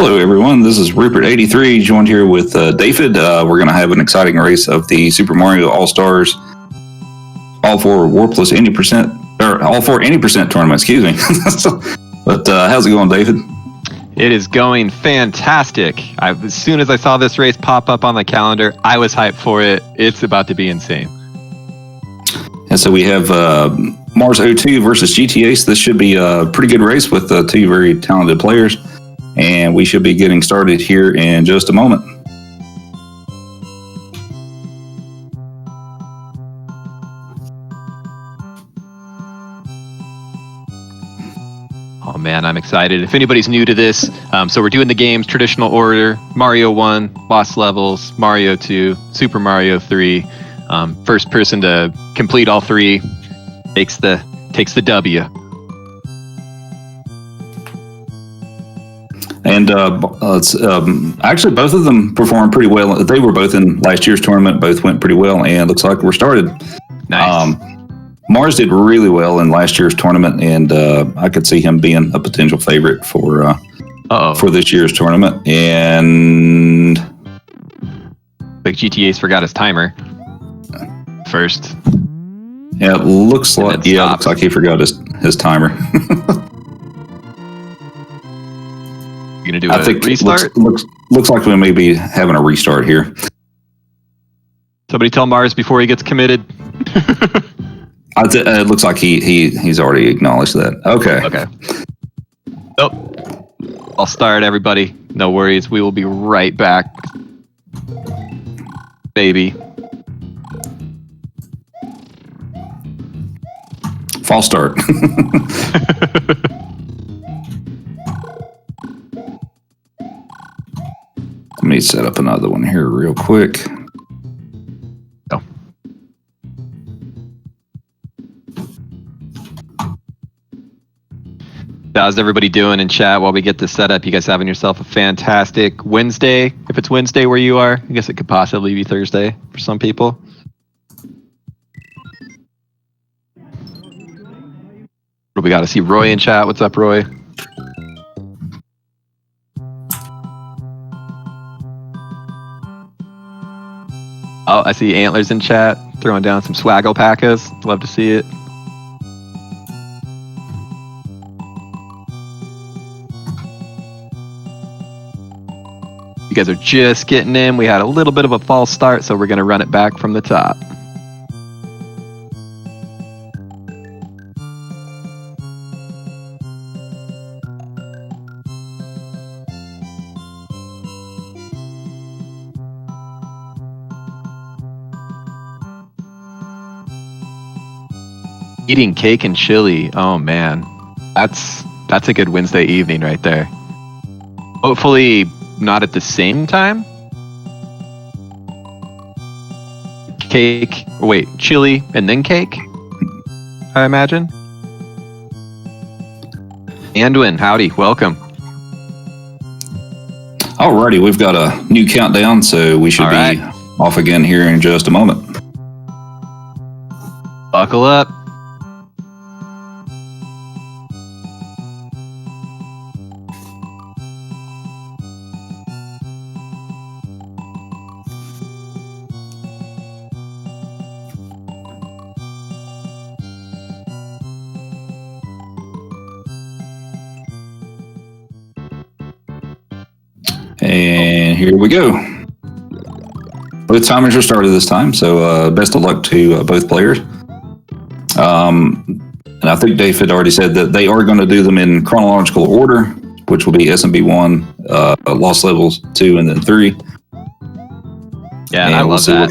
Hello, everyone. This is Rupert83, joined here with David. We're going to have an exciting race of the Super Mario All-Stars, all four War Plus any percent, or all four any percent tournament, excuse me. But how's it going, David? It is going fantastic. As soon as I saw this race pop up on the calendar, I was hyped for it. It's about to be insane. And so we have Mars02 versus GTAce. This should be a pretty good race with two very talented players. And we should be getting started here in just a moment. Oh man, I'm excited. If anybody's new to this, so we're doing the games traditional order: Mario 1, Lost Levels, Mario 2, Super Mario 3. First person to complete all three takes the W. And actually, both of them performed pretty well. They were both in last year's tournament. Both went pretty well, and looks like we're started. Nice. Mars did really well in last year's tournament, and I could see him being a potential favorite for this year's tournament. And like GTA's forgot his timer first. Yeah, it looks like he forgot his timer. Gonna do a restart? Looks like we may be having a restart here. Somebody tell Mars before he gets committed. It looks like he's already acknowledged that. Okay. Oh, I'll start, everybody. No worries. We will be right back. Baby. False start. Let me set up another one here real quick. Oh. How's everybody doing in chat while we get this set up? You guys having yourself a fantastic Wednesday? If it's Wednesday where you are, I guess it could possibly be Thursday for some people. We got to see Roy in chat. What's up, Roy? Oh, I see Antlers in chat, throwing down some swaggle packers. Love to see it. You guys are just getting in. We had a little bit of a false start, so we're going to run it back from the top. Eating cake and chili. Oh man, that's a good Wednesday evening right there. Hopefully not at the same time. Chili and then cake, I imagine. Anduin, howdy, welcome. Alrighty, we've got a new countdown, so we should be off again here in just a moment. Buckle up. And here we go. Both timers are started this time, so best of luck to both players. And I think Dave had already said that they are going to do them in chronological order, which will be SMB 1, Lost Levels 2, and then 3. Yeah, and I love that.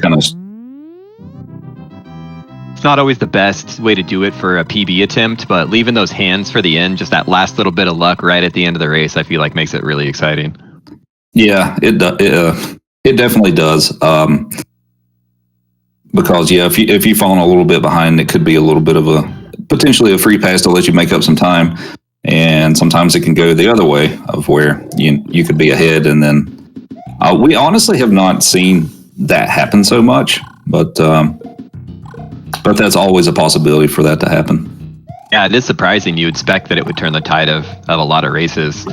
It's not always the best way to do it for a PB attempt, but leaving those hands for the end, just that last little bit of luck right at the end of the race, I feel like makes it really exciting. Yeah, it definitely does. Because if you fall a little bit behind, it could be a little bit of potentially a free pass to let you make up some time, and sometimes it can go the other way of where you could be ahead, and then we honestly have not seen that happen so much, but that's always a possibility for that to happen. Yeah, it is surprising. You expect that it would turn the tide of a lot of races.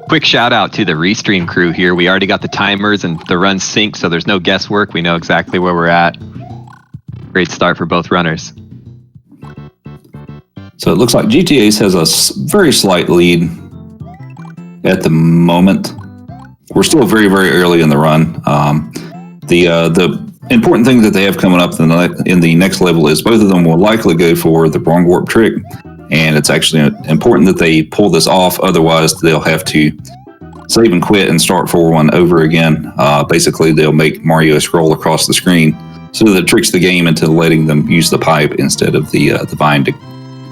Quick shout out to the Restream crew here. We already got the timers and the runs synced, so there's no guesswork. We know exactly where we're at. Great start for both runners. So it looks like GTAce has a very slight lead at the moment. We're still very, very early in the run. The important thing that they have coming up in the next level is both of them will likely go for the wrong warp trick. And it's actually important that they pull this off. Otherwise, they'll have to save and quit and start 4-1 over again. Basically, they'll make Mario scroll across the screen so that it tricks the game into letting them use the pipe instead of the vine to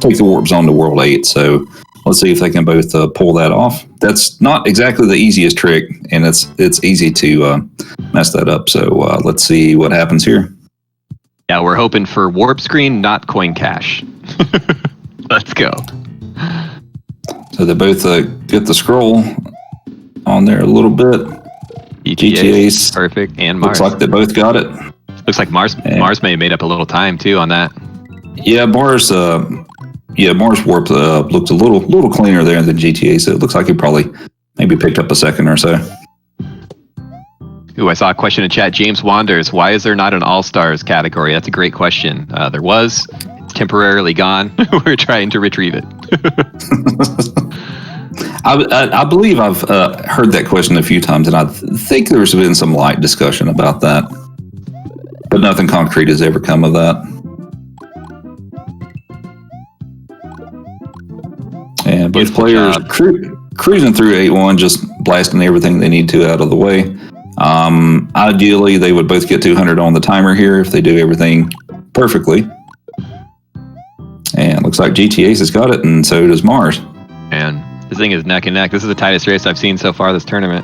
take the warp zone to World 8. So let's see if they can both pull that off. That's not exactly the easiest trick, and it's easy to mess that up. So let's see what happens here. Yeah, we're hoping for warp screen, not coin cash. Let's go. So they both get the scroll on there a little bit. GTAce, perfect, and Mars. Looks like they both got it. Looks like Mars may have made up a little time too on that. Yeah, Mars warp looked a little cleaner there than GTA, so it looks like he probably maybe picked up a second or so. Ooh, I saw a question in chat. James Wanders, why is there not an All-Stars category? That's a great question. There was. It's temporarily gone. We're trying to retrieve it. I believe I've heard that question a few times, and I think there's been some light discussion about that. But nothing concrete has ever come of that. And both players cruising through 8-1, just blasting everything they need to out of the way. Ideally, they would both get 200 on the timer here if they do everything perfectly. And looks like GTAce has got it, and so does Mars. And this thing is neck and neck. This is the tightest race I've seen so far this tournament.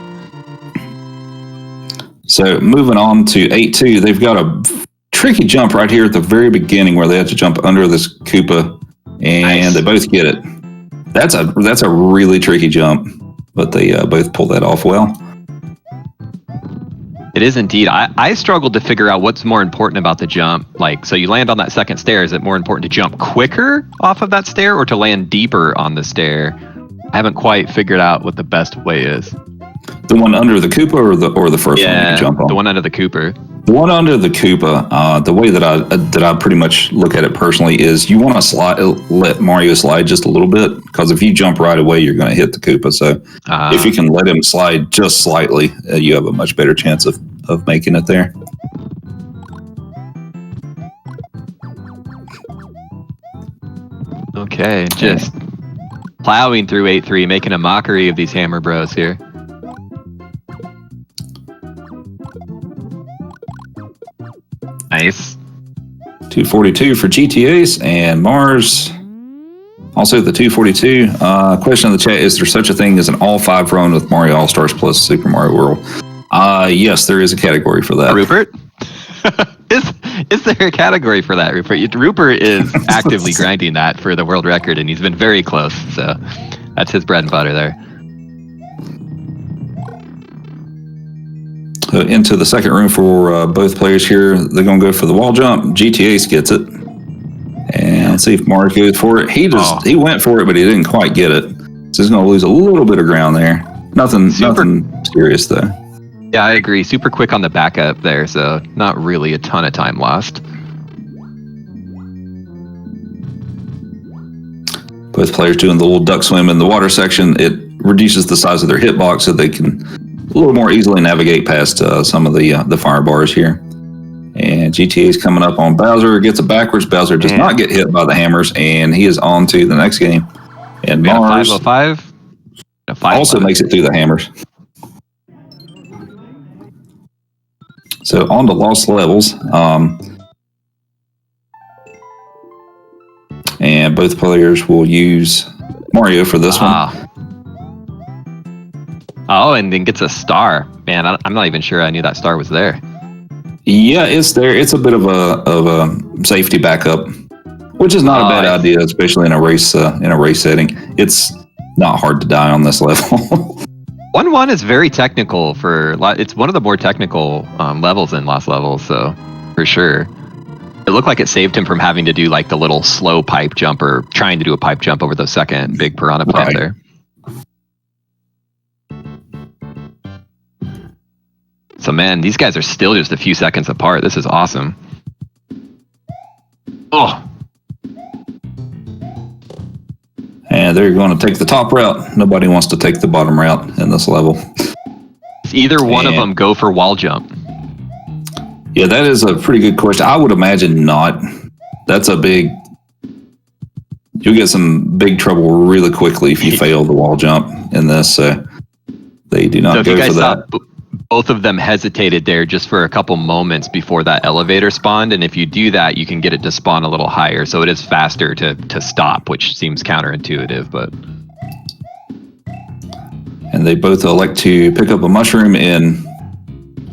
So moving on to 8-2, they've got a tricky jump right here at the very beginning where they have to jump under this Koopa, and nice. They both get it. That's a really tricky jump, but they both pull that off well. It is indeed. I struggled to figure out what's more important about the jump. Like, so you land on that second stair. Is it more important to jump quicker off of that stair or to land deeper on the stair? I haven't quite figured out what the best way is. The one under the Koopa or the first one you can jump on? The one under the Koopa. The one under the Koopa, the way that I pretty much look at it personally is you want to let Mario slide just a little bit, because if you jump right away, you're going to hit the Koopa. So if you can let him slide just slightly, you have a much better chance of making it there. Okay, just plowing through 8-3, making a mockery of these Hammer Bros here. Nice. 242 for GTAce and Mars. Also the 242. Question in the chat, is there such a thing as an all-5 run with Mario All-Stars plus Super Mario World? Yes, there is a category for that. Rupert? Is there a category for that, Rupert? Rupert is actively grinding that for the world record, and he's been very close. So that's his bread and butter there. So into the second room for both players here. They're going to go for the wall jump. GTAce gets it. And let's see if Mars goes for it. He went for it, but he didn't quite get it. So he's going to lose a little bit of ground there. Nothing serious, though. Yeah, I agree. Super quick on the backup there, so not really a ton of time lost. Both players doing the little duck swim in the water section. It reduces the size of their hitbox so they can a little more easily navigate past some of the fire bars here. And GTA is coming up on Bowser, gets it backwards. Bowser does not get hit by the hammers, and he is on to the next game. And Mars 505 also makes it through the hammers. So on to lost levels. And both players will use Mario for this one. Oh, and then gets a star. Man, I'm not even sure I knew that star was there. Yeah, it's there. It's a bit of a safety backup, which is not a bad idea, especially in a race setting. It's not hard to die on this level. 1-1 is very technical it's one of the more technical levels in Lost Levels, so for sure. It looked like it saved him from having to do like the little slow pipe jump or trying to do a pipe jump over the second big piranha plant there. So man, these guys are still just a few seconds apart. This is awesome. Oh. And they're going to take the top route. Nobody wants to take the bottom route in this level. Either one of them go for wall jump? Yeah, that is a pretty good question. I would imagine not. That's a big... You'll get some big trouble really quickly if you fail the wall jump in this. So they do not go for that. Both of them hesitated there just for a couple moments before that elevator spawned, and if you do that, you can get it to spawn a little higher, so it is faster to stop, which seems counterintuitive, but... And they both elect to pick up a mushroom in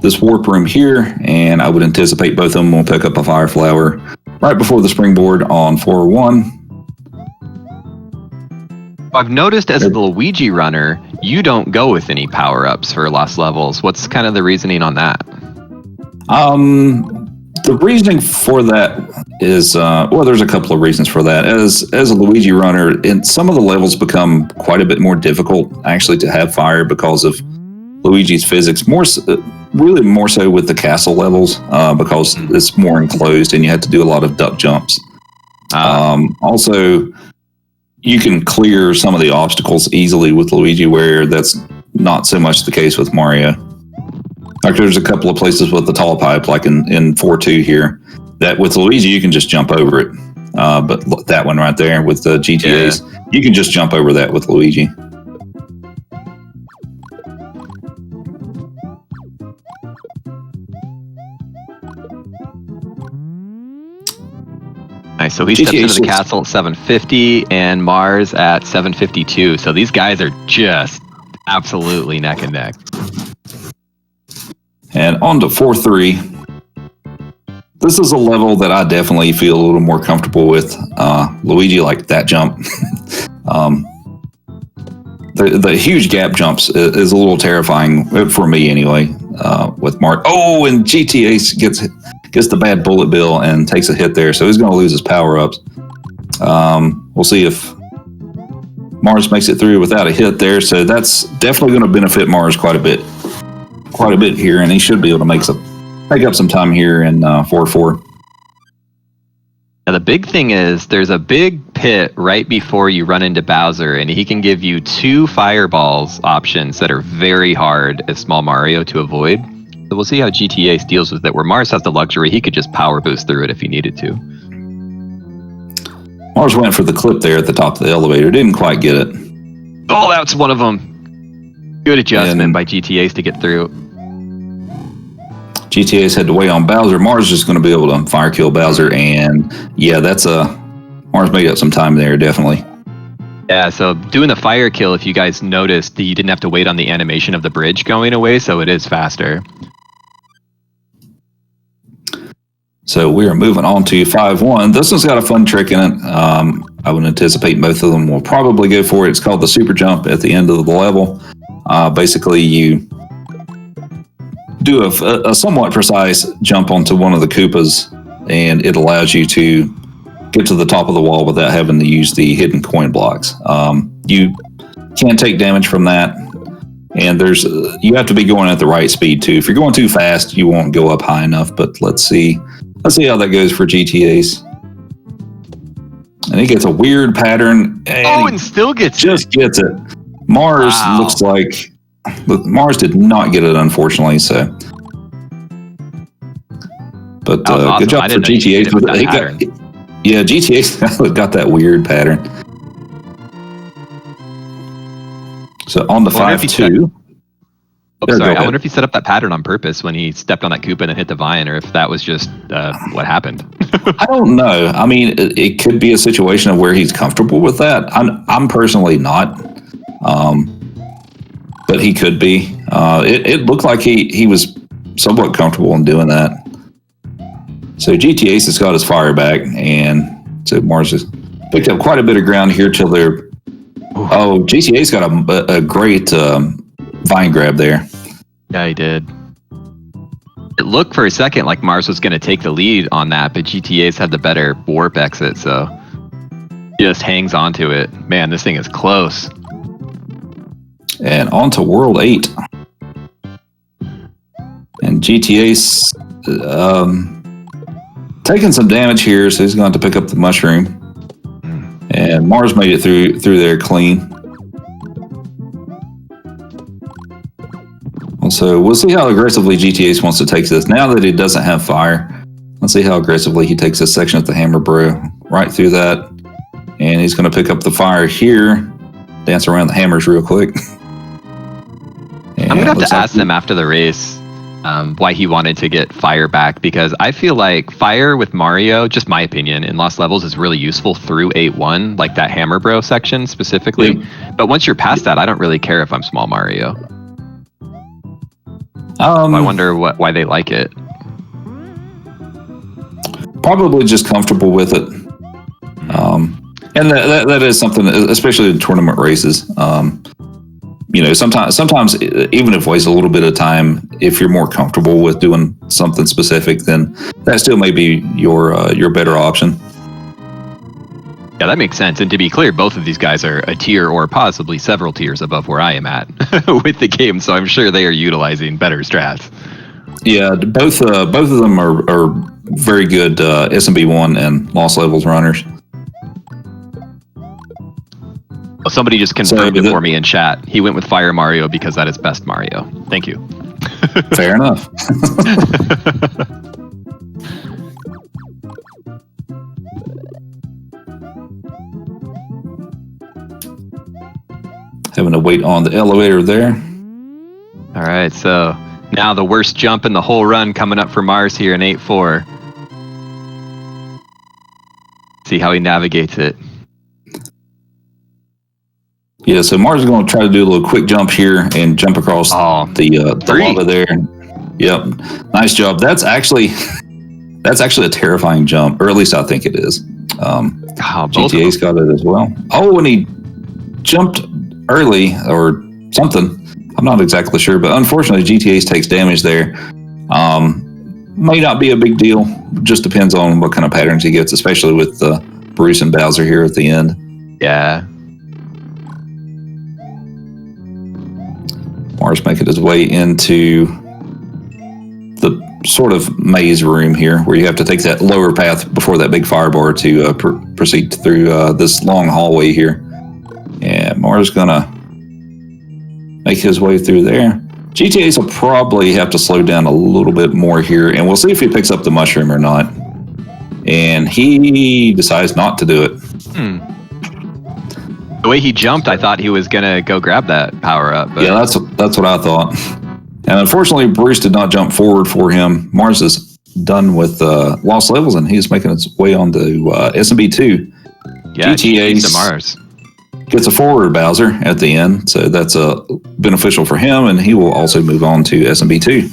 this warp room here, and I would anticipate both of them will pick up a fire flower right before the springboard on 4-1. I've noticed as a Luigi runner, you don't go with any power-ups for lost levels. What's kind of the reasoning on that? The reasoning for that is, well, there's a couple of reasons for that. As a Luigi runner, some of the levels become quite a bit more difficult actually to have fire because of Luigi's physics. Really more so with the castle levels because it's more enclosed and you have to do a lot of duck jumps. Also, you can clear some of the obstacles easily with Luigi, where that's not so much the case with Mario. Like there's a couple of places with the tall pipe, like in 4-2 here, that with Luigi you can just jump over it. But that one right there with the GTAs, you can just jump over that with Luigi. Nice. So he steps into the castle at 750 and Mars at 752. So these guys are just absolutely neck and neck. And on to 4-3. This is a level that I definitely feel a little more comfortable with. Luigi liked that jump. The huge gap jumps is a little terrifying for me anyway. With Mark. Oh, and GTAce gets the bad bullet bill and takes a hit there, so he's going to lose his power-ups. We'll see if Mars makes it through without a hit there, so that's definitely going to benefit Mars quite a bit here, and he should be able to make up some time here in 4-4. Now the big thing is there's a big pit right before you run into Bowser, and he can give you 2 fireballs options that are very hard as Small Mario to avoid. So we'll see how GTAce deals with it, where Mars has the luxury, he could just power boost through it if he needed to. Mars went for the clip there at the top of the elevator, didn't quite get it. Oh, that's one of them. Good adjustment by GTAce to get through. GTA's had to wait on Bowser. Mars is just going to be able to fire kill Bowser, and yeah, Mars made up some time there, definitely. Yeah, so doing the fire kill, if you guys noticed, you didn't have to wait on the animation of the bridge going away, so it is faster. So we are moving on to 5-1. This one's got a fun trick in it. I would anticipate both of them will probably go for it. It's called the super jump at the end of the level. Basically, you do a somewhat precise jump onto one of the Koopas, and it allows you to get to the top of the wall without having to use the hidden coin blocks. You can take damage from that, and you have to be going at the right speed too. If you're going too fast, you won't go up high enough. But let's see how that goes for GTAce. And he gets a weird pattern. And still gets it. Mars looks like Mars did not get it, unfortunately. So, but awesome. good job for GTAce. GTAce got that weird pattern. So on the 5-2. I wonder if he set up that pattern on purpose when he stepped on that Koopa and hit the vine, or if that was just what happened. I don't know. I mean, it could be a situation of where he's comfortable with that. I'm personally not, but he could be. It looked like he was somewhat comfortable in doing that. So GTAce has got his fire back, and so Mars has picked up quite a bit of ground here till they're. Oh, GTA's got a great vine grab there. Yeah, he did. It looked for a second like Mars was going to take the lead on that, but GTA's had the better warp exit, so just hangs onto it. Man, this thing is close. And on to World 8. And And GTA's taking some damage here, so he's going to pick up the mushroom. And Mars made it through there clean. So we'll see how aggressively GTAce wants to take this. Now that he doesn't have fire, let's see how aggressively he takes this section at the Hammer Bro. Right through that. And he's going to pick up the fire here. Dance around the hammers real quick. I'm going to have to ask them after the race why he wanted to get fire back, because I feel like fire with Mario, just my opinion, in Lost Levels is really useful through 8-1, like that Hammer Bro section specifically. Yeah. But once you're past that, I don't really care if I'm Small Mario. I wonder why they like it. Probably just comfortable with it. And that is something, especially in tournament races. Sometimes even if it wastes a little bit of time, if you're more comfortable with doing something specific, then that still may be your better option. Yeah, that makes sense. And to be clear, both of these guys are a tier or possibly several tiers above where I am at with the game, so I'm sure they are utilizing better strats. Yeah, both of them are very good SMB1 and Lost Levels runners. Well, somebody just confirmed it for me in chat. He went with Fire Mario because that is best Mario. Thank you. Fair enough. Having to wait on the elevator there. All right, so now the worst jump in the whole run coming up for Mars here in 8-4. See how he navigates it. Yeah, so Mars is going to try to do a little quick jump here and jump across the lava there. Yep, nice job. That's actually a terrifying jump, or at least I think it is. GTA's got it as well. Oh, and he jumped early or something. I'm not exactly sure, but unfortunately, GTA's takes damage there. May not be a big deal. Just depends on what kind of patterns he gets, especially with Bruce and Bowser here at the end. Yeah. Mars making his way into the sort of maze room here, where you have to take that lower path before that big firebar to proceed through this long hallway here. And Mars gonna make his way through there. GTA's will probably have to slow down a little bit more here, and we'll see if he picks up the mushroom or not. And he decides not to do it. The way he jumped, I thought he was gonna go grab that power up. But... Yeah, that's what I thought. And unfortunately, Bruce did not jump forward for him. Mars is done with Lost Levels, and he's making his way on to SMB2. Yeah, GTA's to Mars. Gets a forward Bowser at the end, so that's beneficial for him, and he will also move on to SMB2.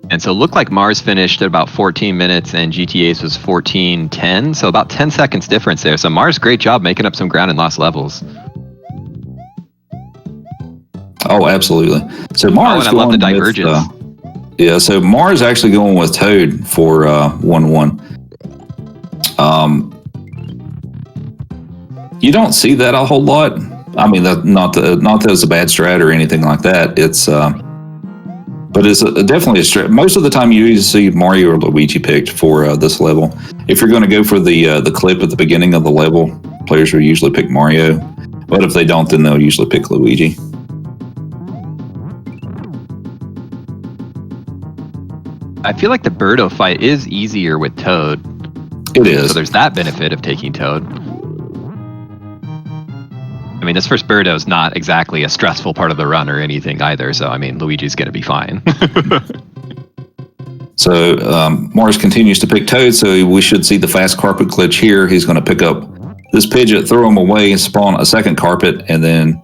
And so it looked like Mars finished at about 14 minutes and GTA's was 14:10, so about 10 seconds difference there. So Mars, great job making up some ground in Lost Levels. Oh, absolutely. So Mars, and I love the divergence. Yeah, so Mars actually going with Toad for 1-1. You don't see that a whole lot. I mean, not that it's a bad strat or anything like that. It's but it's definitely a strat. Most of the time, you usually see Mario or Luigi picked for this level. If you're going to go for the clip at the beginning of the level, players will usually pick Mario. But if they don't, then they'll usually pick Luigi. I feel like the Birdo fight is easier with Toad. It is. So there's that benefit of taking Toad. I mean, this first Birdo is not exactly a stressful part of the run or anything either. So, I mean, Luigi's going to be fine. So, Mars continues to pick Toad. So we should see the fast carpet glitch here. He's going to pick up this Pidgeot, throw him away, spawn a second carpet, and then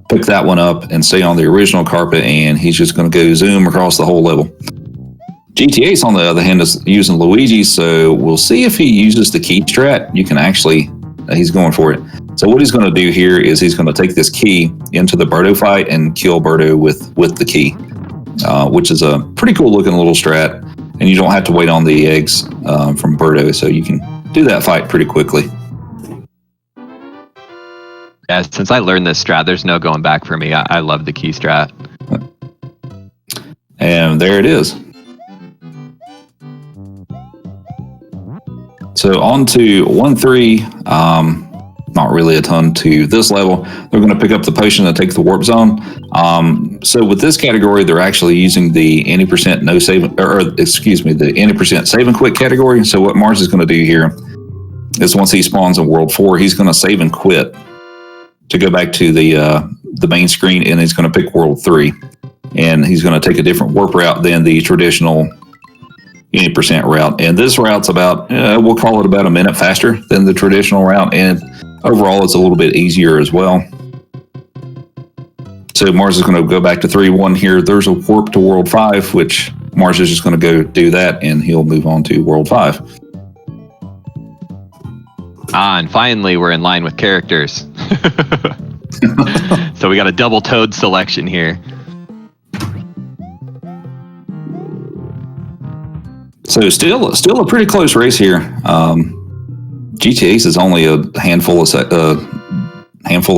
pick that one up and stay on the original carpet. And he's just going to go zoom across the whole level. GTAce, on the other hand, is using Luigi. So we'll see if he uses the key strat. You can actually, he's going for it. So what he's going to do here is he's going to take this key into the Birdo fight and kill Birdo with the key, which is a pretty cool looking little strat. And you don't have to wait on the eggs from Birdo, so you can do that fight pretty quickly. Yeah, since I learned this strat, there's no going back for me. I love the key strat. And there it is. So on to 1-3. Not really a ton to this level. They're going to pick up the potion and take the warp zone. So with this category, they're actually using the any percent no save, or excuse me, the any percent save and quit category. So what Mars is going to do here is once he spawns in World 4, he's going to save and quit to go back to the main screen, and he's going to pick World 3, and he's going to take a different warp route than the traditional any percent route. And this route's about, we'll call it about a minute faster than the traditional route, and overall it's a little bit easier as well. So Mars is going to go back to 3-1 here. There's a warp to World 5, which Mars is just going to go do that, and he'll move on to World 5. And finally, we're in line with characters. So we got a double Toad selection here. So still a pretty close race here. GTAce is only a handful of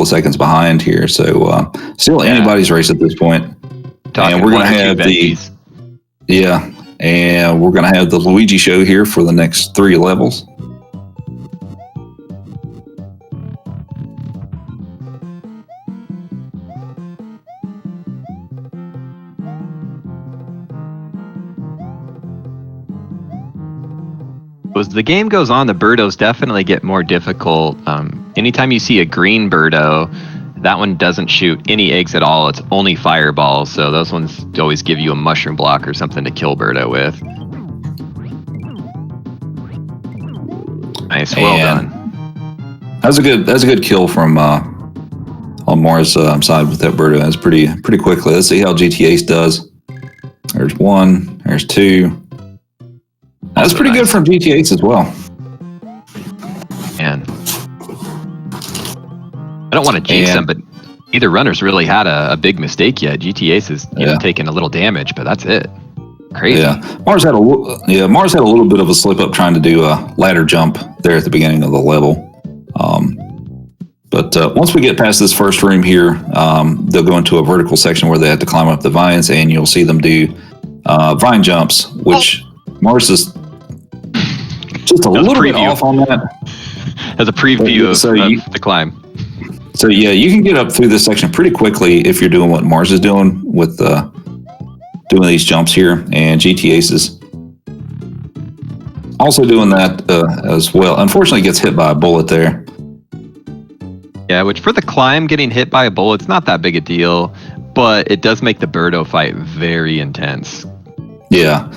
seconds behind here, so still anybody's race at this point. And we're gonna have and we're gonna have the Luigi show here for the next 3 levels. As the game goes on, the Birdos definitely get more difficult. Anytime you see a green Birdo, that one doesn't shoot any eggs at all. It's only fireballs, so those ones always give you a mushroom block or something to kill Birdo with. Nice, well done. That's a good kill from on Mars' side with that Birdo. That's pretty quickly. Let's see how GTAce does. There's 1. There's 2. That's pretty good from GTAce as well. Man, I don't want to jinx them, but neither runner's really had a big mistake yet. GTAce is taking a little damage, but that's it. Crazy. Yeah, Mars had a little bit of a slip up trying to do a ladder jump there at the beginning of the level. But once we get past this first room here, they'll go into a vertical section where they have to climb up the vines, and you'll see them do vine jumps, which Mars is just a little bit off on that. As a preview of the climb. So yeah, you can get up through this section pretty quickly if you're doing what Mars is doing with doing these jumps here, and GTAce is also doing that as well. Unfortunately, gets hit by a bullet there. Yeah, which for the climb, getting hit by a bullet's not that big a deal, but it does make the Birdo fight very intense. Yeah.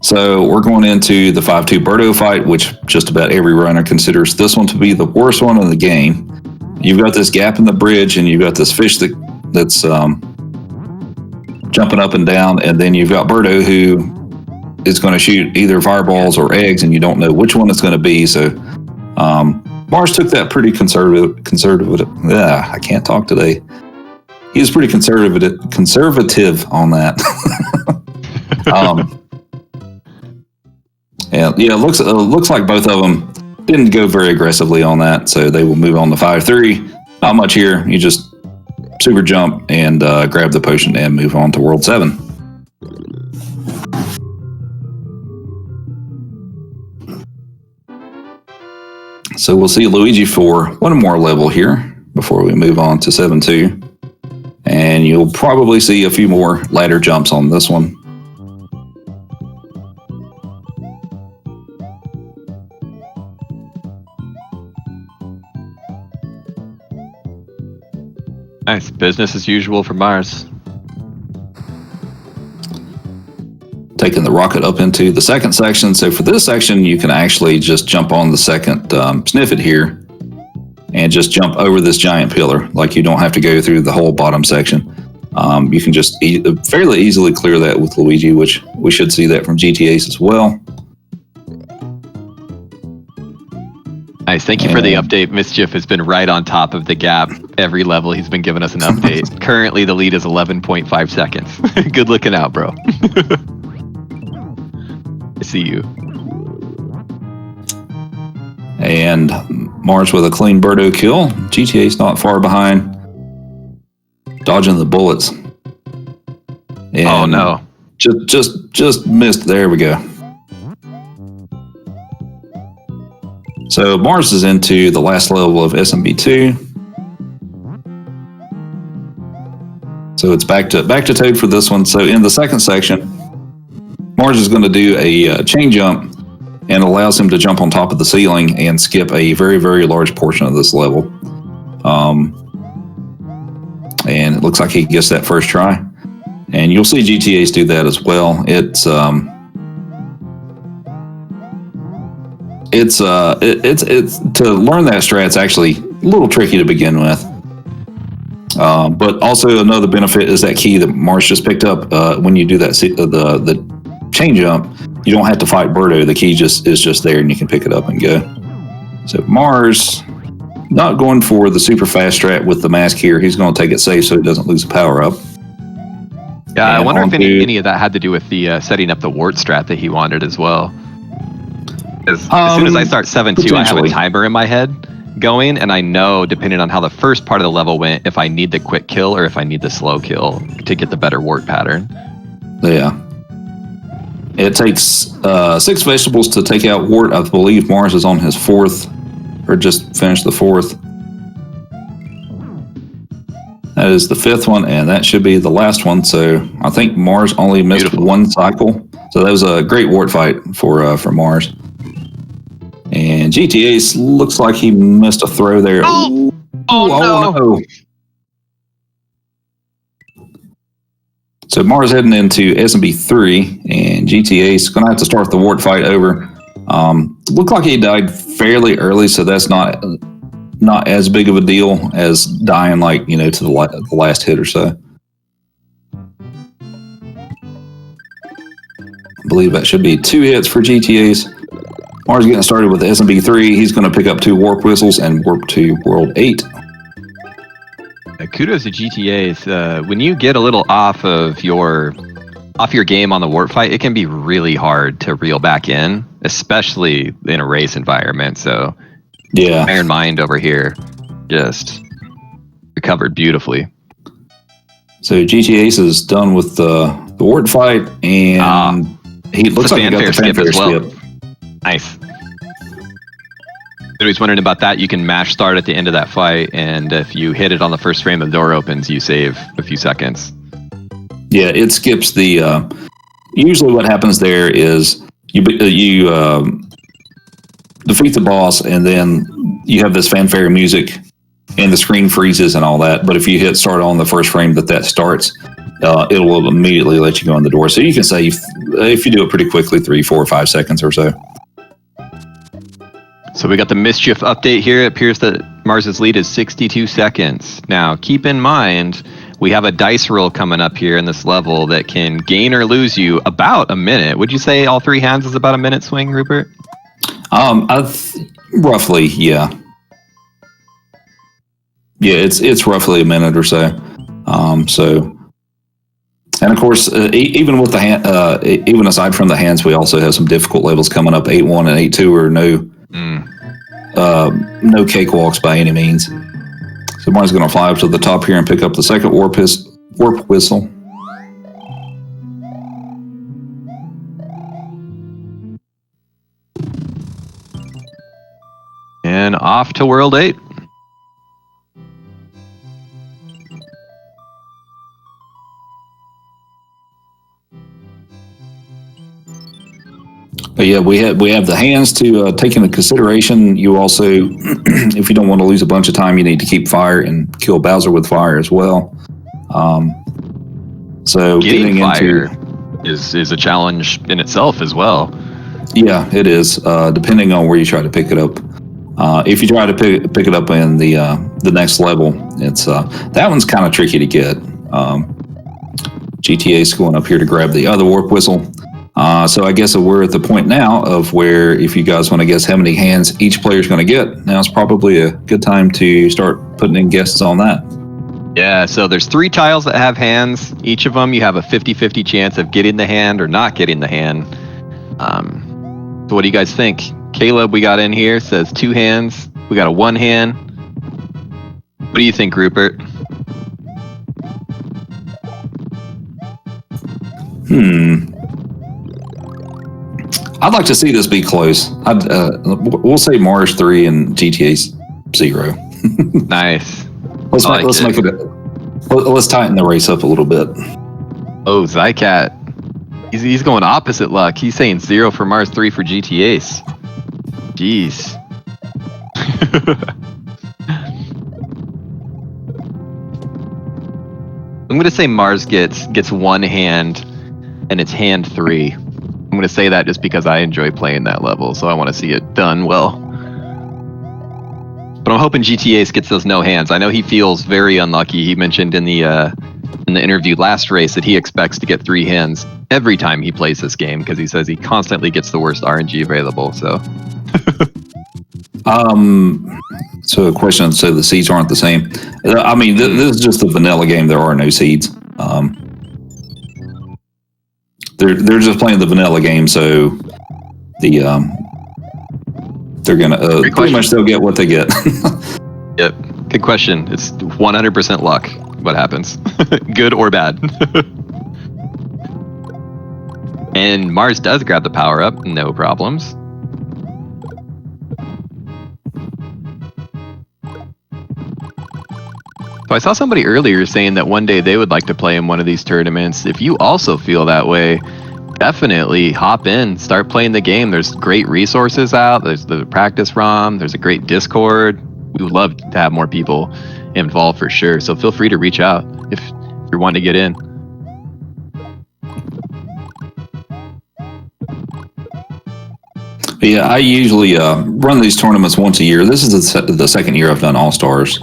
So we're going into the 5-2 Birdo fight, which just about every runner considers this one to be the worst one in the game. You've got this gap in the bridge, and you've got this fish that's jumping up and down, and then you've got Birdo who is going to shoot either fireballs or eggs, and you don't know which one it's going to be. So Mars took that pretty conservative. I can't talk today. He was pretty conservative on that. And yeah, it looks like both of them didn't go very aggressively on that, so they will move on to 5-3. Not much here. You just super jump and grab the potion and move on to World 7. So we'll see Luigi for one more level here before we move on to 7-2. And you'll probably see a few more ladder jumps on this one. Nice. Business as usual for Mars. Taking the rocket up into the second section. So for this section, you can actually just jump on the second sniffet here and just jump over this giant pillar. Like, you don't have to go through the whole bottom section. You can just fairly easily clear that with Luigi, which we should see that from GTAce as well. Nice. Thank you for the update. Mischief has been right on top of the gap every level. He's been giving us an update. Currently, the lead is 11.5 seconds. Good looking out, bro. I see you. And Mars with a clean Birdo kill. GTA's not far behind. Dodging the bullets. And oh, no. Just missed. There we go. So Mars is into the last level of SMB2. So it's back to Toad for this one. So in the second section, Mars is going to do a chain jump, and allows him to jump on top of the ceiling and skip a very, very large portion of this level. And it looks like he gets that first try. And you'll see GTAce do that as well. It's to learn that strat's actually a little tricky to begin with. But also another benefit is that key that Mars just picked up. When you do that the chain jump, you don't have to fight Birdo. The key is just there, and you can pick it up and go. So Mars, not going for the super fast strat with the mask here. He's going to take it safe so he doesn't lose a power up. Yeah, I wonder if any of that had to do with the setting up the wart strat that he wanted as well. As soon as I start 7-2, I have a timer in my head going, and I know, depending on how the first part of the level went, if I need the quick kill or if I need the slow kill to get the better wart pattern. Yeah. It takes 6 vegetables to take out wart. I believe Mars is on his 4th, or just finished the 4th. That is the 5th one, and that should be the last one. So I think Mars only missed one cycle. So that was a great wart fight for Mars. And GTAce looks like he missed a throw there. Oh no. So Mars heading into SMB3, and GTAce going to have to start the wart fight over. Looked like he died fairly early, so that's not as big of a deal as dying to the last hit or so. I believe that should be 2 hits for GTAce. Mars getting started with the SMB3. He's going to pick up 2 warp whistles and warp to World 8. Kudos to GTA's. When you get a little off your game on the warp fight, it can be really hard to reel back in, especially in a race environment. So, yeah, Iron Mind over here just recovered beautifully. So GTAce is done with the warp fight, and he looks like he got the fanfare skip. Nice. If anybody's wondering about that, you can mash start at the end of that fight, and if you hit it on the first frame, the door opens, you save a few seconds. Yeah, it skips the. Usually, what happens there is you defeat the boss, and then you have this fanfare music, and the screen freezes and all that. But if you hit start on the first frame that starts, it will immediately let you go in the door. So you can save, if you do it pretty quickly, 3, 4, 5 seconds or so. So we got the Mischief update here. It appears that Mars's lead is 62 seconds. Now, keep in mind, we have a dice roll coming up here in this level that can gain or lose you about a minute. Would you say all 3 hands is about a minute swing, Rupert? Roughly, yeah. Yeah, it's roughly a minute or so. And of course, even with the hand, even aside from the hands, we also have some difficult levels coming up. 8-1 and 8-2 are no cakewalks by any means. So Mars is going to fly up to the top here and pick up the second warp whistle. And off to World 8. But yeah, we have the hands to take into consideration. You also, if you don't want to lose a bunch of time, you need to keep fire and kill Bowser with fire as well. So getting fire is a challenge in itself as well. Yeah, it is. Depending on where you try to pick it up. If you try to pick it up in the next level, it's that one's kind of tricky to get. GTA's going up here to grab the other warp whistle. So I guess we're at the point now of where, if you guys want to guess how many hands each player is going to get, now's probably a good time to start putting in guesses on that. Yeah, so there's 3 tiles that have hands. Each of them, you have a 50-50 chance of getting the hand or not getting the hand. So what do you guys think? Caleb, we got in here, says 2 hands. We got a 1 hand. What do you think, Rupert? I'd like to see this be close. We'll say Mars 3 and GTA 0. Nice. Let's make it. Let's tighten the race up a little bit. Oh, Zycat. He's going opposite luck. He's saying 0 for Mars, 3 for GTAce. Jeez. I'm gonna say Mars gets one hand, and it's hand 3. I'm gonna say that just because I enjoy playing that level, so I want to see it done well. But I'm hoping GTAce gets those no hands. I know he feels very unlucky. He mentioned in the interview last race that he expects to get 3 hands every time he plays this game because he says he constantly gets the worst RNG available. So. So a question, so the seeds aren't the same. I mean, this is just a vanilla game. There are no seeds. They're just playing the vanilla game, so they're gonna pretty much they'll get what they get. Yep. Good question. It's 100% luck. What happens? Good or bad? And Mars does grab the power up, no problems. So I saw somebody earlier saying that one day they would like to play in one of these tournaments. If you also feel that way, definitely hop in, start playing the game. There's great resources out. There's the practice ROM. There's a great Discord. We would love to have more people involved for sure. So feel free to reach out if you're wanting to get in. Yeah, I usually run these tournaments once a year. This is the second year I've done All Stars.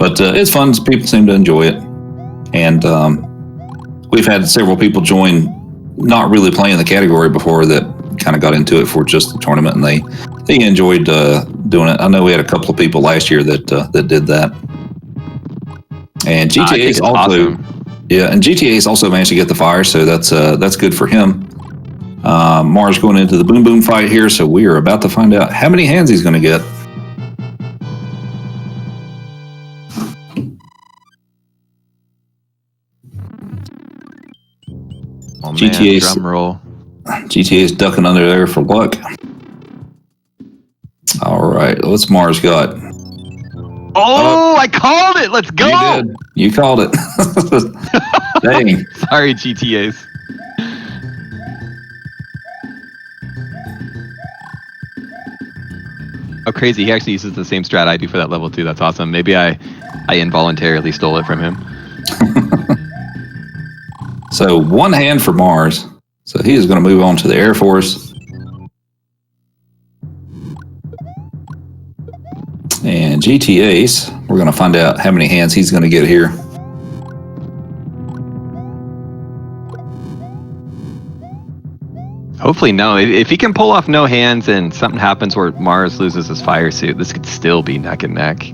But it's fun. People seem to enjoy it. And we've had several people join, not really playing the category before, that kind of got into it for just the tournament, and they enjoyed doing it. I know we had a couple of people last year that did that. And GTA's also, awesome. Yeah, and GTA's also managed to get the fire, so that's good for him. Mars going into the boom boom fight here, so we are about to find out how many hands he's going to get. Oh, GTA's drum roll. GTA's ducking under there for luck. All right, what's Mars got? Oh, I called it. Let's go. You did. You called it. Dang. Sorry, GTA's. Oh, crazy. He actually uses the same strat I do for that level too. That's awesome. Maybe I involuntarily stole it from him. So one hand for Mars. So he is going to move on to the Air Force. And GTAce, we're going to find out how many hands he's going to get here. Hopefully no. If he can pull off no hands and something happens where Mars loses his fire suit, this could still be neck and neck.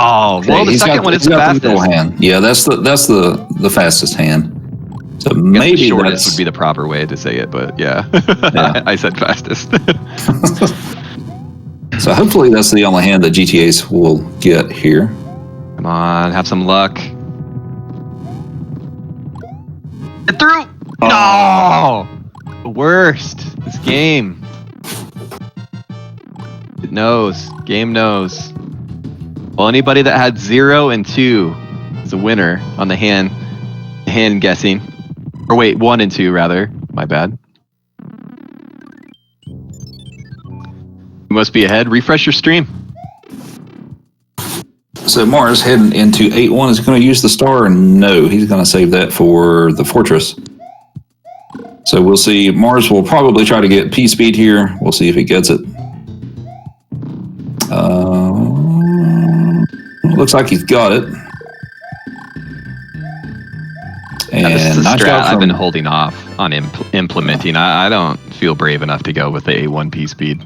Oh, well, the second one is the fastest. Hand. Yeah, that's the fastest hand. So maybe the shortest would be the proper way to say it, but yeah. I said fastest. So hopefully that's the only hand that GTAce will get here. Come on, have some luck. Get through! Oh. No! The worst. This game. It knows. Game knows. Well, anybody that had 0 and 2 is a winner on the hand guessing. Or wait, 1 and 2 rather. My bad. You must be ahead. Refresh your stream. So Mars heading into 8-1 is going to use the star, or no? He's going to save that for the fortress. So we'll see. Mars will probably try to get P speed here. We'll see if he gets it. Looks like he's got it. And this is a strat I've been holding off on implementing. I don't feel brave enough to go with the A1 P speed.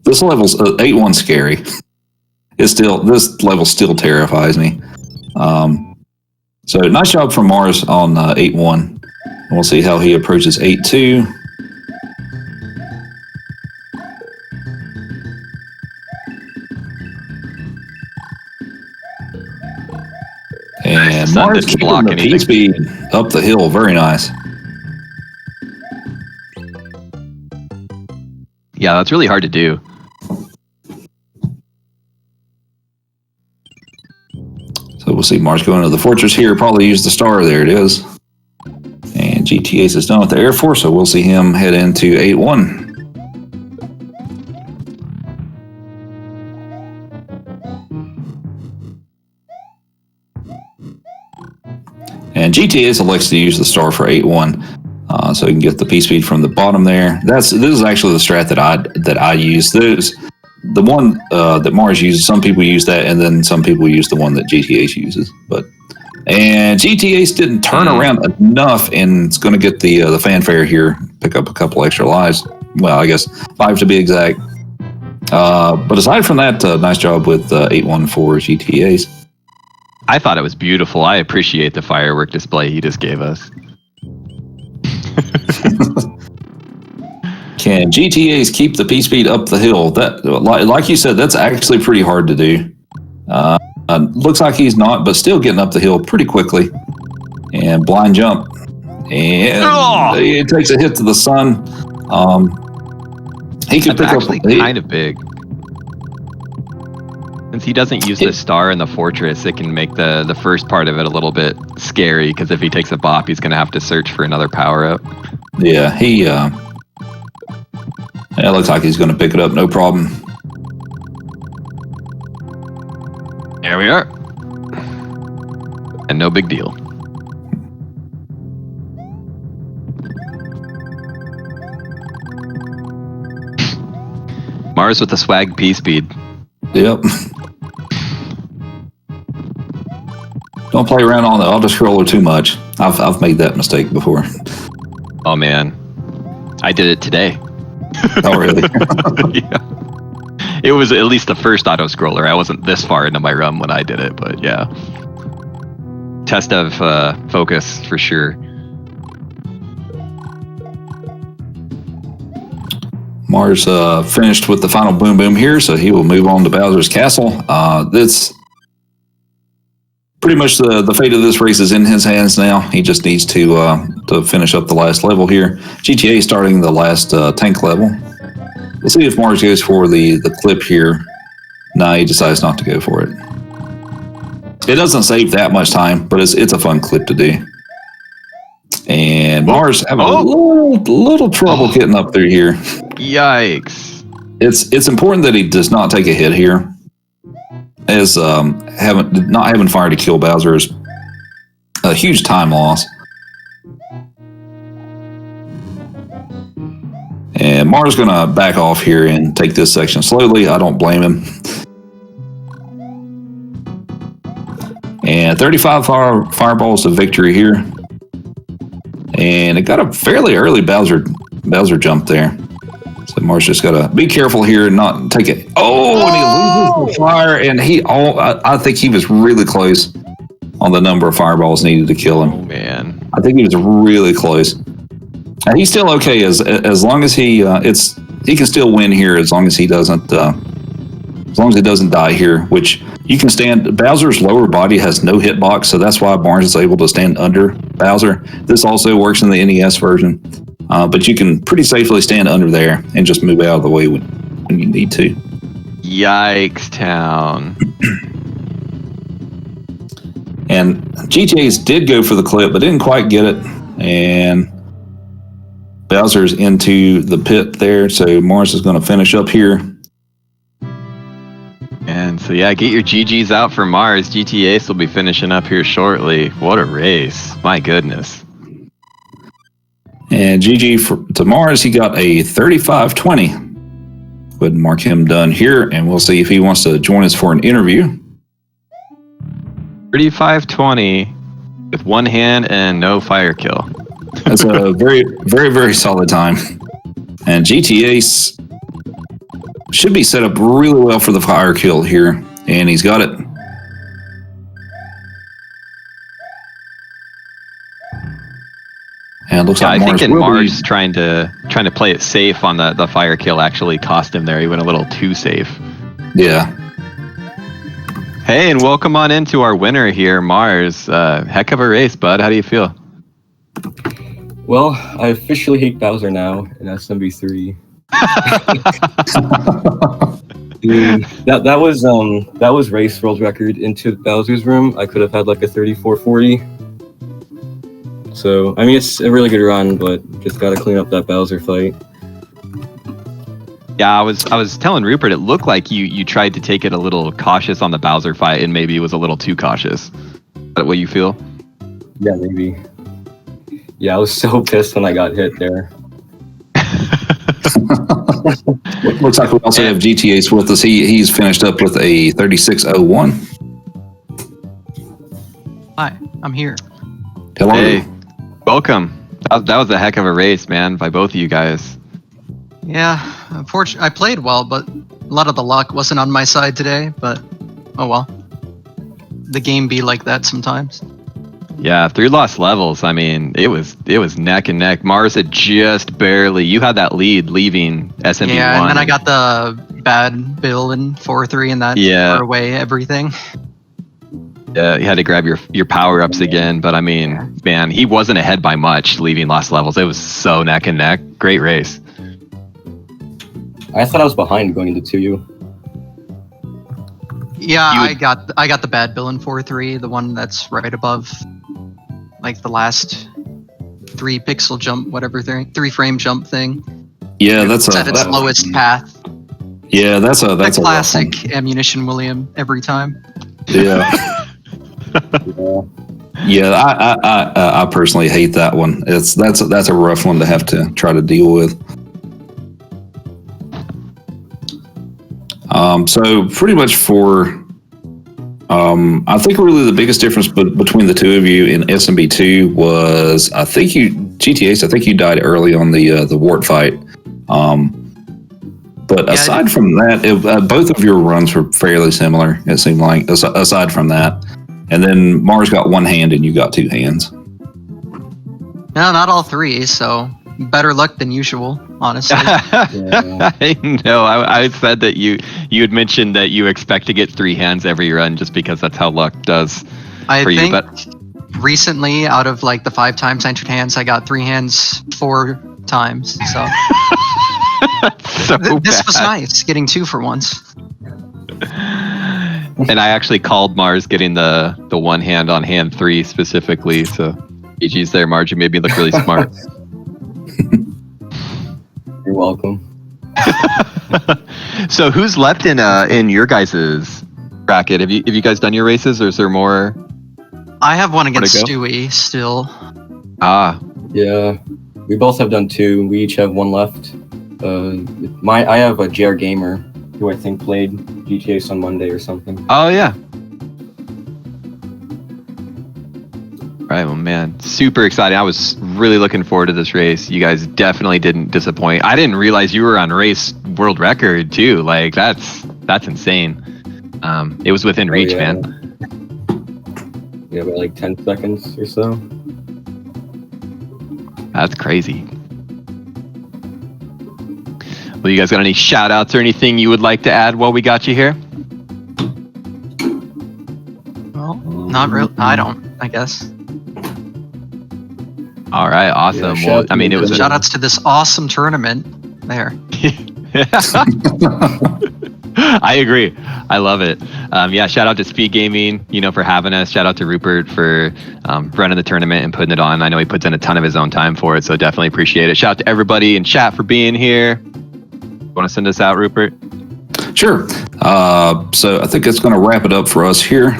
This level's 8-1 scary. This level still terrifies me. So nice job from Mars on 8-1. We'll see how he approaches 8-2. And Sun Mars didn't keeping block the anything. P-speed up the hill. Very nice. Yeah, that's really hard to do. So we'll see Mars go into the fortress here. Probably use the star. There it is. And GTAce is done with the Air Force, so we'll see him head into 8-1. And GTAce elects to use the star for 8-1, so you can get the P-speed from the bottom there. This is actually the strat that I use. There's the one that Mars uses. Some people use that, and then some people use the one that GTAce uses. And GTAce didn't turn around enough, and it's going to get the fanfare here. Pick up a couple extra lives. Well, I guess 5 to be exact. But aside from that, nice job with 8-1 for GTAce. I thought it was beautiful. I appreciate the firework display he just gave us. Can GTAce keep the P-speed up the hill? That, like you said, that's actually pretty hard to do. Looks like he's not, but still getting up the hill pretty quickly. And blind jump. And it takes a hit to the sun. He could pick actually up... kind of big. Since he doesn't use the star in the fortress, it can make the first part of it a little bit scary, because if he takes a bop, he's going to have to search for another power-up. Yeah, it looks like he's going to pick it up, no problem. There we are. And no big deal. Mars with the swag P-speed. Yep. Don't play around on the auto-scroller too much. I've made that mistake before. Oh, man. I did it today. Oh, really? Yeah. It was at least the first auto-scroller. I wasn't this far into my run when I did it, but yeah. Test of focus, for sure. Mars finished with the final boom boom here, so he will move on to Bowser's Castle. That's pretty much the fate of this race is in his hands now. He just needs to finish up the last level here. GTA starting the last tank level. We'll see if Mars goes for the clip here. No, he decides not to go for it. It doesn't save that much time, but it's a fun clip to do. And Mars having a little trouble getting up through here. Yikes. It's important that he does not take a hit here, as not having fire to kill Bowser is a huge time loss. And Mars going to back off here and take this section slowly. I don't blame him. And 35 fireballs to victory here. And it got a fairly early Bowser jump there. So Mars just got to be careful here and not take it. Oh, and he loses the fire. And I think he was really close on the number of fireballs needed to kill him. Oh, man. I think he was really close. And he's still okay as long as he can still win here as long as he doesn't die here, which you can stand. Bowser's lower body has no hitbox, so that's why Mars is able to stand under Bowser. This also works in the NES version, but you can pretty safely stand under there and just move out of the way when you need to. Yikes, town. And GTA's did go for the clip, but didn't quite get it. And Bowser's into the pit there, so Mars is going to finish up here. And so, yeah, get your GGs out for Mars. GTAce will be finishing up here shortly. What a race. My goodness. And GG to Mars, he got a 35-20. Go ahead and mark him done here, and we'll see if he wants to join us for an interview. 35-20 with one hand and no fire kill. That's a very, very, very solid time. And GTAce should be set up really well for the fire kill here, and he's got it. And it looks like I think Mars in Mars trying to play it safe on the fire kill actually cost him there. He went a little too safe. Yeah. Hey, and welcome on into our winner here, Mars. Heck of a race, bud. How do you feel? Well, I officially hate Bowser now in SMB3. That was race world record into Bowser's room. I could have had like a 3440. So I mean, it's a really good run, but just gotta clean up that Bowser fight. Yeah, I was telling Rupert it looked like you tried to take it a little cautious on the Bowser fight, and maybe it was a little too cautious. Is that what you feel? Yeah, maybe. Yeah, I was so pissed when I got hit there. Looks like we also have GTAce with us. He's finished up with a 3601. Hi, I'm here. Hello. Hey, welcome. That was a heck of a race, man, by both of you guys. Yeah, unfortunately, I played well, but a lot of the luck wasn't on my side today. But oh well, the game be like that sometimes. Yeah, 3 lost levels. I mean, it was neck and neck. Mars had just barely. You had that lead leaving SMB1. Yeah, and then I got the bad bill in 4-3, and that tore away everything. Yeah, you had to grab your power ups again. But I mean, man, he wasn't ahead by much leaving lost levels. It was so neck and neck. Great race. I thought I was behind going into 2U. Yeah, I got the bad bill in 4-3, the one that's right above, like the last 3 pixel jump, whatever 3 frame jump thing. Yeah, that's at its lowest path. Yeah, that's a classic ammunition William every time. Yeah. Yeah, I personally hate that one. That's a rough one to have to try to deal with. So pretty much for, I think really the biggest difference between the two of you in SMB2 was, GTAce, I think you died early on the wart fight. But aside from that, both of your runs were fairly similar, it seemed like, aside from that. And then Mars got 1 hand and you got 2 hands. No, not all 3, so better luck than usual, honestly. I know. I said that you had mentioned that you expect to get 3 hands every run just because that's how luck does for you. But recently, out of like the 5 times I entered hands, I got 3 hands 4 times. So, this was nice, getting 2 for once. And I actually called Mars getting the 1 hand on hand 3 specifically. So, GG's there, Mars. You made me look really smart. You're welcome. So who's left in your guys' bracket? Have you guys done your races, or is there more? I have one against Stewie still. Ah. Yeah, we both have done 2. We each have 1 left. I have a JR Gamer who I think played GTAce on Monday or something. Oh yeah. Right, well, man, super exciting. I was really looking forward to this race. You guys definitely didn't disappoint. I didn't realize you were on race world record too. Like that's insane. It was within reach, man. Yeah, by like 10 seconds or so. That's crazy. Well, you guys got any shout outs or anything you would like to add while we got you here? Well, not real. I don't, I guess. All right, awesome. Yeah, well, I mean, it was shout outs to this awesome tournament there. I agree. I love it. Yeah, shout out to Speed Gaming, for having us. Shout out to Rupert for running the tournament and putting it on. I know he puts in a ton of his own time for it, so definitely appreciate it. Shout out to everybody in chat for being here. Want to send us out, Rupert? Sure. So I think that's going to wrap it up for us here.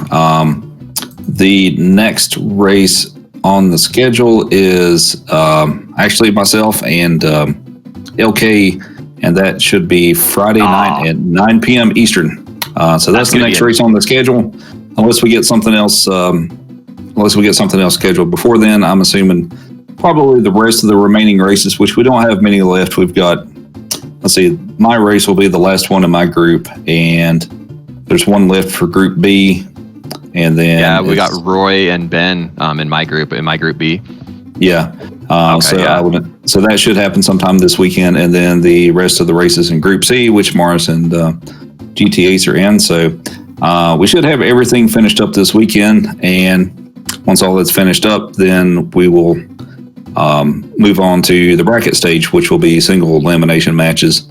The next race on the schedule is actually myself and LK, and that should be Friday night at 9 p.m. Eastern. So that's the next race on the schedule. Unless we get something else, scheduled before then, I'm assuming probably the rest of the remaining races, which we don't have many left. We've got, let's see, my race will be the last one in my group, and there's one left for Group B. And then we got Roy and Ben in my group B. Yeah. So that should happen sometime this weekend, and then the rest of the races in Group C, which Mars and GTAce are in. So we should have everything finished up this weekend. And once all that's finished up, then we will move on to the bracket stage, which will be single elimination matches.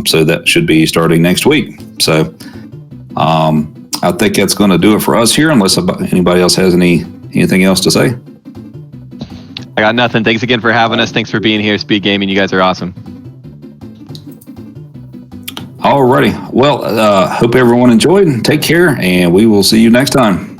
So that should be starting next week. So I think that's going to do it for us here, unless anybody else has anything else to say. I got nothing. Thanks again for having us. Thanks for being here, Speed Gaming. You guys are awesome. Alrighty. Well, hope everyone enjoyed. Take care, and we will see you next time.